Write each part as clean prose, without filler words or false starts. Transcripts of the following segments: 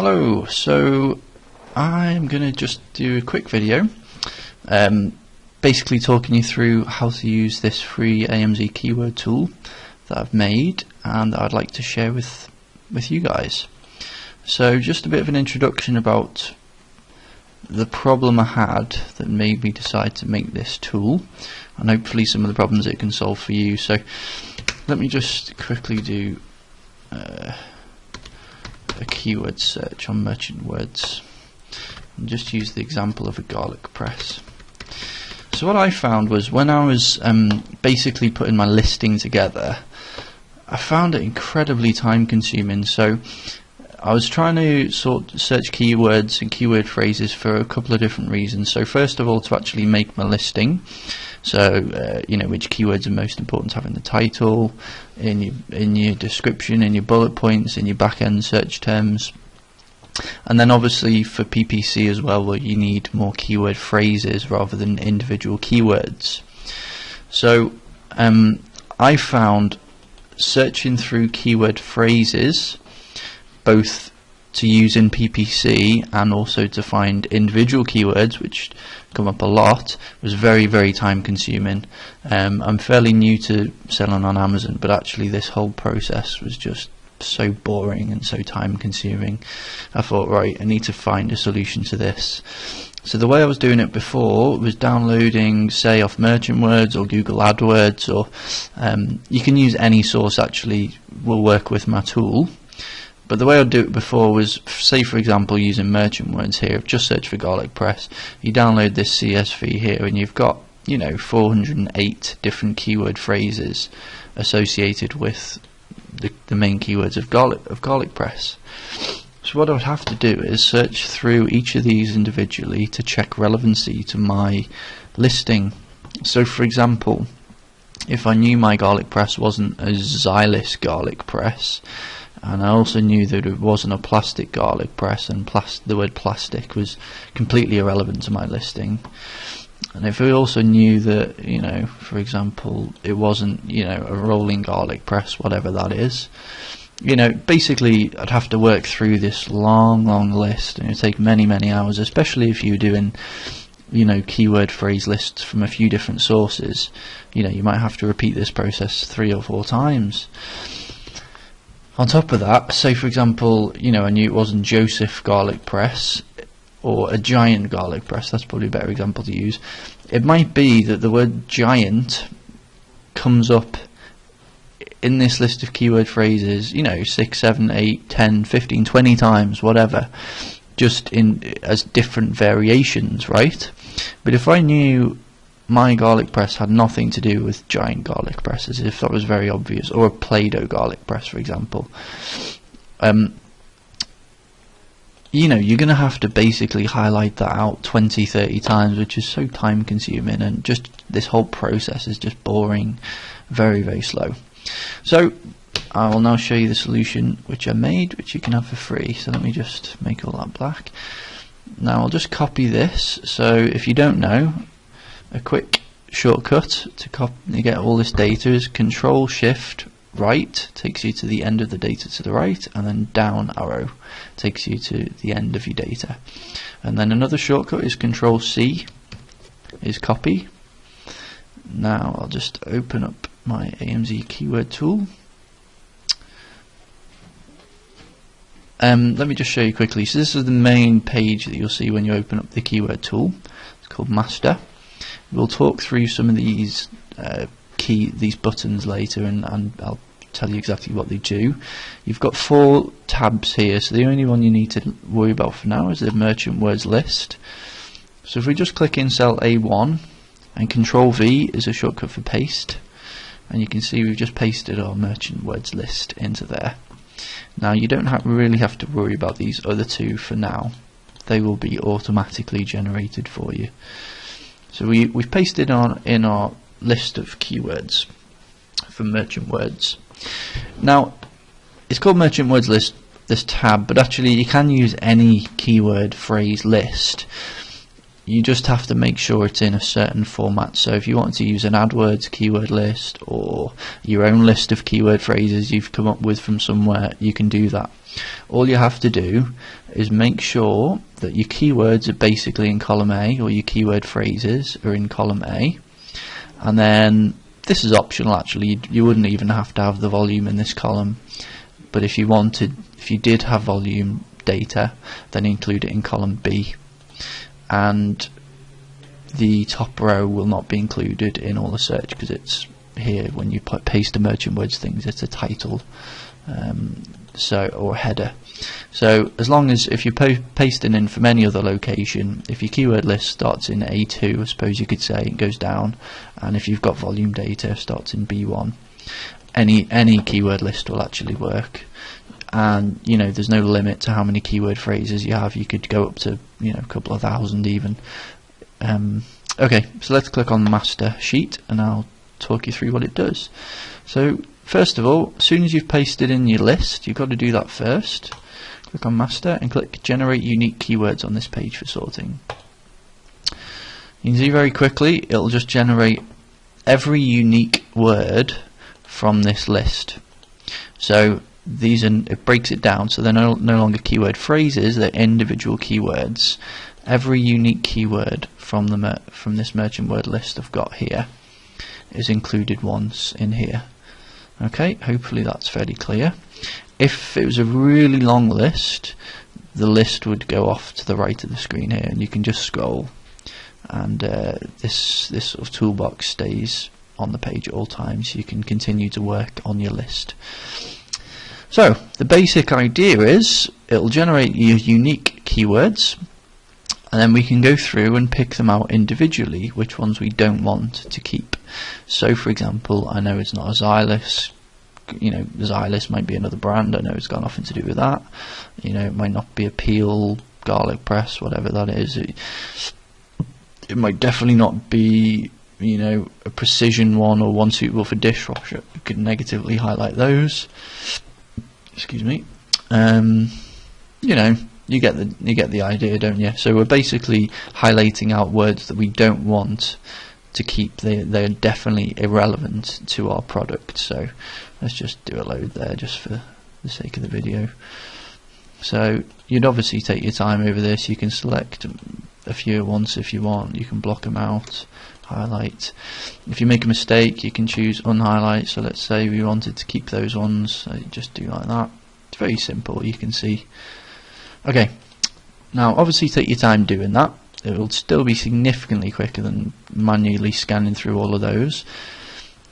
Hello, so I'm going to just do a quick video basically talking you through how to use this free AMZ keyword tool that I've made and that I'd like to share with you guys. So just a bit of an introduction about the problem I had that made me decide to make this tool, and hopefully some of the problems it can solve for you. So let me just quickly do a keyword search on merchant words and just use the example of a garlic press. So what I found was when I was basically putting my listing together, I found it incredibly time consuming. So I was trying to search keywords and keyword phrases for a couple of different reasons. So first of all, to actually make my listing, so you know which keywords are most important to have in the title, in your description, in your bullet points, in your back-end search terms, and then obviously for PPC as well, where you need more keyword phrases rather than individual keywords. So I found searching through keyword phrases, both to use in PPC and also to find individual keywords, which come up a lot, was very, very time consuming. I'm fairly new to selling on Amazon, but actually this whole process was just so boring and so time consuming. I thought, right, I need to find a solution to this. So the way I was doing it before was downloading, say, off Merchant Words or Google AdWords, or you can use any source actually will work with my tool. But the way I'd do it before was, say for example, using Merchant Words here, just search for garlic press, you download this CSV here and you've got, you know, 408 different keyword phrases associated with the main keywords of garlic press. So what I would have to do is search through each of these individually to check relevancy to my listing. So for example, if I knew my garlic press wasn't a xylus garlic press, and I also knew that it wasn't a plastic garlic press, and the word plastic was completely irrelevant to my listing. And if we also knew that, you know, for example, it wasn't, you know, a rolling garlic press, whatever that is, you know, basically I'd have to work through this long list, and it would take many hours, especially if you're doing, you know, keyword phrase lists from a few different sources. You know, you might have to repeat this process 3 or 4 times. On top of that, say for example, you know, I knew it wasn't Joseph garlic press or a giant garlic press, that's probably a better example to use. It might be that the word giant comes up in this list of keyword phrases, you know, 6, 7, 8, 10, 15, 20 times, whatever, just as different variations, right? But if I knew my garlic press had nothing to do with giant garlic presses, if that was very obvious, or a Play-Doh garlic press, for example, you know, you're going to have to basically highlight that out 20, 30 times, which is so time consuming, and just this whole process is just boring, very slow. So I will now show you the solution which I made, which you can have for free. So let me just make all that black. Now I'll just copy this. So if you don't know, a quick shortcut to get all this data is Control-Shift right, takes you to the end of the data to the right, and then down arrow takes you to the end of your data. And then another shortcut is Control-C, is copy. Now I'll just open up my AMZ keyword tool. Let me just show you quickly. So this is the main page that you'll see when you open up the keyword tool. It's called Master. We'll talk through some of these these buttons later, and I'll tell you exactly what they do. You've got 4 tabs here, so the only one you need to worry about for now is the merchant words list. So if we just click in cell A1, and Control V is a shortcut for paste, and you can see we've just pasted our merchant words list into there. Now you don't really have to worry about these other 2 for now. They will be automatically generated for you. So we've pasted in our list of keywords for merchant words. Now it's called merchant words list, this tab, but actually you can use any keyword phrase list. you just have to make sure it's in a certain format. So if you want to use an AdWords keyword list or your own list of keyword phrases you've come up with from somewhere, you can do that. All you have to do is make sure that your keywords are basically in column A, or your keyword phrases are in column A, and then this is optional actually, you wouldn't even have to have the volume in this column, but if you did have volume data, then include it in column B, and the top row will not be included in all the search because it's here when you paste the merchant words things, it's a title or a header. So as long as if you're pasting in from any other location, if your keyword list starts in A2, I suppose you could say, it goes down, and if you've got volume data starts in B1, any keyword list will actually work. And there's no limit to how many keyword phrases you have. You could go up to a couple of thousand even. Okay, so let's click on the master sheet and I'll talk you through what it does. So first of all, as soon as you've pasted in your list, you've got to do that first. Click on master and click generate unique keywords on this page for sorting. You can see very quickly it'll just generate every unique word from this list. So it breaks it down, so they're no longer keyword phrases, they're individual keywords. Every unique keyword from this merchant word list I've got here is included once in here. Okay, hopefully that's fairly clear. If it was a really long list, the list would go off to the right of the screen here, and you can just scroll, and this sort of toolbox stays on the page at all times, so you can continue to work on your list. So the basic idea is it'll generate your unique keywords, and then we can go through and pick them out individually, which ones we don't want to keep. So for example, I know it's not a Xylus, Xylus might be another brand, I know it's got nothing to do with that, it might not be a Peel, garlic press, whatever that is, it might definitely not be a precision one or one suitable for dishwasher. You could negatively highlight those. Excuse me. You get the idea, don't you? So we're basically highlighting out words that we don't want to keep. They're definitely irrelevant to our product. So let's just do a load there just for the sake of the video. So you'd obviously take your time over this. You can select a few at once if you want. You can block them out, highlight. If you make a mistake, you can choose unhighlight. So let's say we wanted to keep those ones, so you just do like that. It's very simple, you can see. Okay, now obviously take your time doing that. It will still be significantly quicker than manually scanning through all of those.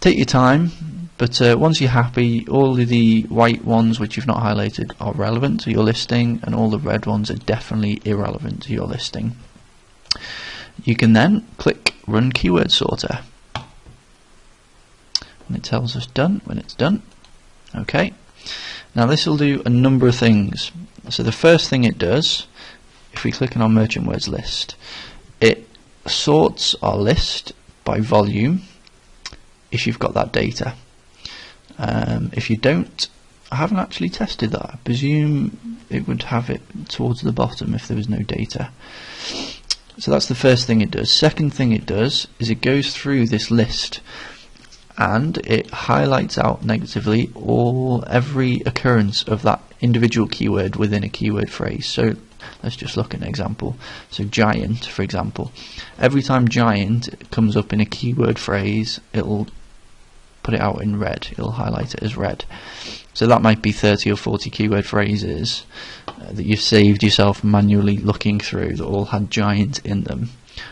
Take your time, but once you're happy, all of the white ones which you've not highlighted are relevant to your listing, and all the red ones are definitely irrelevant to your listing. You can then click Run Keyword Sorter, and it tells us done when it's done. Okay, now this will do a number of things. So the first thing it does, if we click on our merchant words list, it sorts our list by volume if you've got that data. If you don't, I haven't actually tested that. I presume it would have it towards the bottom if there was no data. So that's the first thing it does. Second thing it does is it goes through this list and it highlights out negatively every occurrence of that individual keyword within a keyword phrase. So let's just look at an example. So giant, for example, every time giant comes up in a keyword phrase, it'll put it out in red, it'll highlight it as red. So that might be 30 or 40 keyword phrases that you've saved yourself manually looking through that all had giant in them.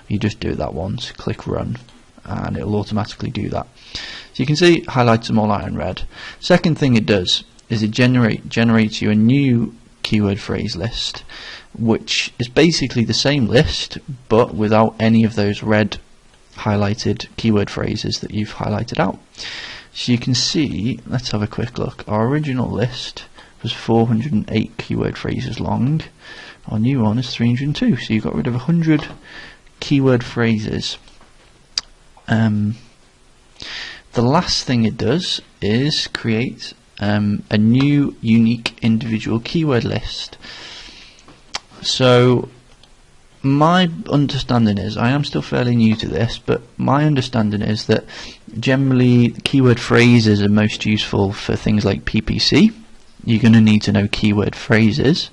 You just do that once, click run, and it'll automatically do that. So you can see it highlights them all out in red. Second thing it does is it generates you a new keyword phrase list, which is basically the same list but without any of those red highlighted keyword phrases that you've highlighted out. So you can see, let's have a quick look. Our original list was 408 keyword phrases long. Our new one is 302. So you got rid of 100 keyword phrases. The last thing it does is create a new unique individual keyword list. So my understanding is, I am still fairly new to this, but my understanding is that generally keyword phrases are most useful for things like PPC. You're going to need to know keyword phrases,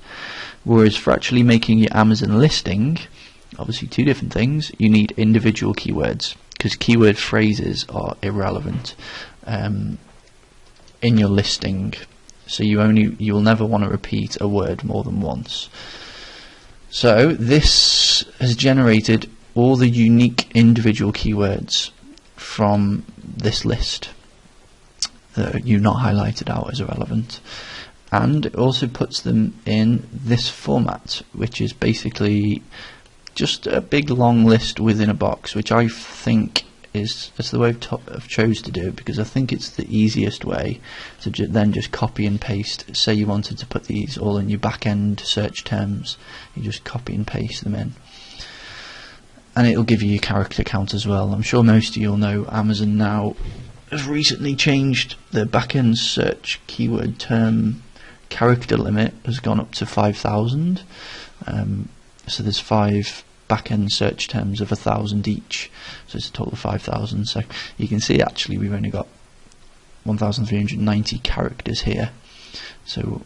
whereas for actually making your Amazon listing, obviously two different things, you need individual keywords, because keyword phrases are irrelevant in your listing, so you will never want to repeat a word more than once. So this has generated all the unique individual keywords from this list that you've not highlighted out as irrelevant, and it also puts them in this format, which is basically just a big long list within a box, which I think that's the way I've chose to do it, because I think it's the easiest way to then just copy and paste. Say you wanted to put these all in your back-end search terms, you just copy and paste them in, and it'll give you your character count as well. I'm sure most of you will know Amazon now has recently changed the back-end search keyword term character limit has gone up to 5,000. So there's 5 back-end search terms of 1,000 each, so it's a total of 5,000. So you can see actually we've only got 1,390 characters here. So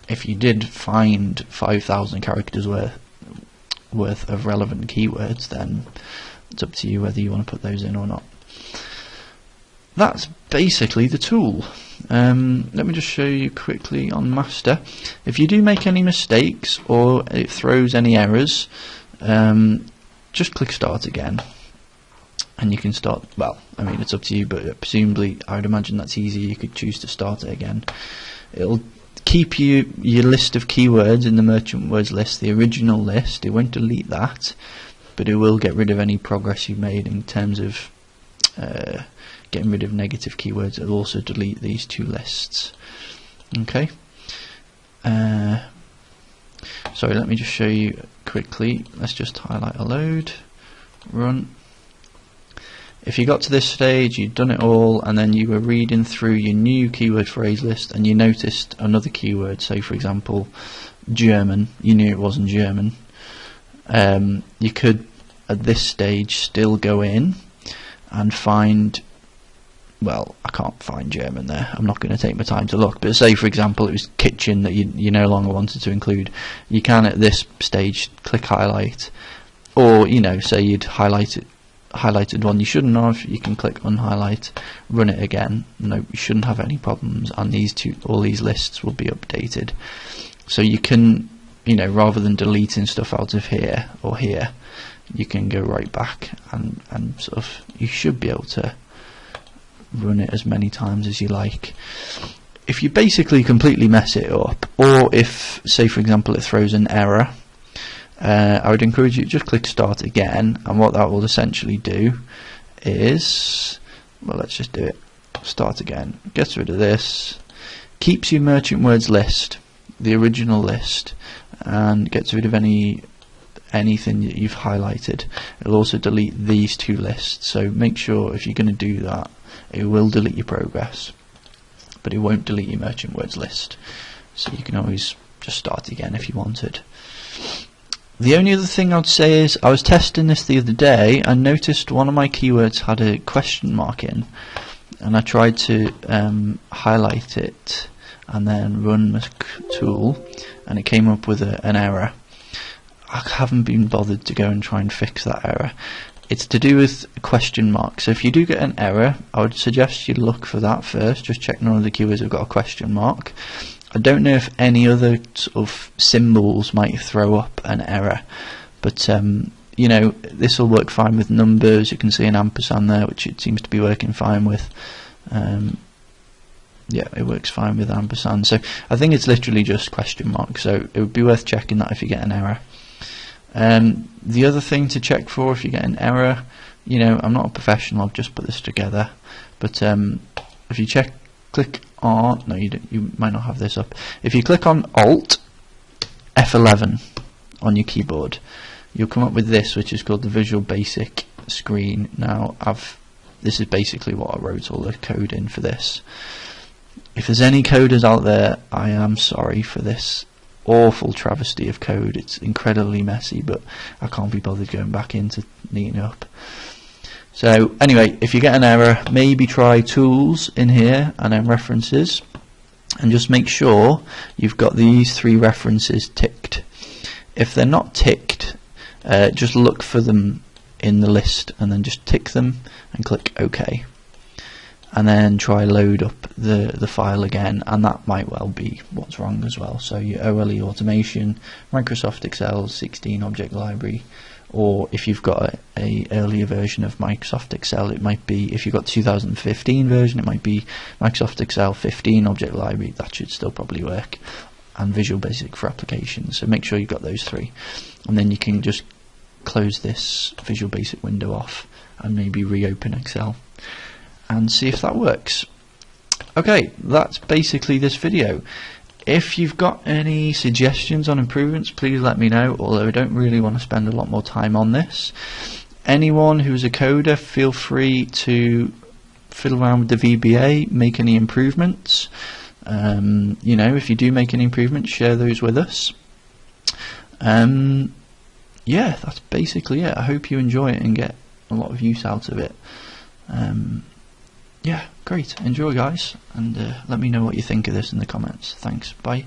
if you did find 5,000 characters worth of relevant keywords, then it's up to you whether you want to put those in or not. That's basically the tool. Let me just show you quickly on master. If you do make any mistakes or it throws any errors, just click start again and you can start. Well, I mean, it's up to you, but presumably I would imagine that's easy. You could choose to start it again. It'll keep your list of keywords in the merchant words list, the original list. It won't delete that, but it will get rid of any progress you've made in terms of getting rid of negative keywords. It'll also delete these two lists. Okay. Sorry, let me just show you quickly. Let's just highlight a load, run. If you got to this stage, you'd done it all, and then you were reading through your new keyword phrase list and you noticed another keyword, say for example German, you knew it wasn't German, you could at this stage still go in and find, well, I can't find German there, I'm not going to take my time to look, but say for example it was kitchen that you no longer wanted to include, you can at this stage click highlight, or say you'd highlighted one you shouldn't have, you can click unhighlight, run it again. No, you shouldn't have any problems, and all these lists will be updated. So you can, rather than deleting stuff out of here or here, you can go right back and sort of, you should be able to run it as many times as you like. If you basically completely mess it up, or if, say for example, it throws an error, I would encourage you to just click start again, and what that will essentially do is, well, let's just do it, start again, gets rid of this, keeps your merchant words list, the original list, and gets rid of anything that you've highlighted. It'll also delete these two lists, so make sure if you're going to do that, it will delete your progress, but it won't delete your merchant words list, so you can always just start again if you wanted. The only other thing I'd say is, I was testing this the other day and noticed one of my keywords had a question mark in, and I tried to highlight it and then run my tool, and it came up with an error. I haven't been bothered to go and try and fix that error. It's to do with question mark. So if you do get an error, I would suggest you look for that first. Just check none of the keywords have got a question mark. I don't know if any other sort of symbols might throw up an error, but this will work fine with numbers. You can see an ampersand there, which it seems to be working fine with. Yeah, it works fine with ampersand. So I think it's literally just question mark. So it would be worth checking that if you get an error. The other thing to check for if you get an error, I'm not a professional, I've just put this together, but if you click on, no, you might not have this up. If you click on Alt F11 on your keyboard, you'll come up with this, which is called the Visual Basic screen. Now, this is basically what I wrote all the code in for this. If there's any coders out there, I am sorry for this awful travesty of code. It's incredibly messy, but I can't be bothered going back into neatening up. So anyway, if you get an error, maybe try tools in here and then references, and just make sure you've got these 3 references ticked. If they're not ticked, just look for them in the list and then just tick them and click OK, and then try load up the file again, and that might well be what's wrong as well. So your OLE automation, Microsoft Excel 16 object library, or if you've got a earlier version of Microsoft Excel, it might be, if you've got 2015 version, it might be Microsoft Excel 15 object library. That should still probably work, and Visual Basic for applications. So make sure you've got those 3, and then you can just close this Visual Basic window off and maybe reopen Excel and see if that works. Okay, that's basically this video. If you've got any suggestions on improvements, please let me know, although I don't really want to spend a lot more time on this. Anyone who's a coder, feel free to fiddle around with the VBA, make any improvements. You know, if you do make any improvements, share those with us. Yeah, that's basically it. I hope you enjoy it and get a lot of use out of it. Yeah, great. Enjoy, guys, and let me know what you think of this in the comments. Thanks. Bye.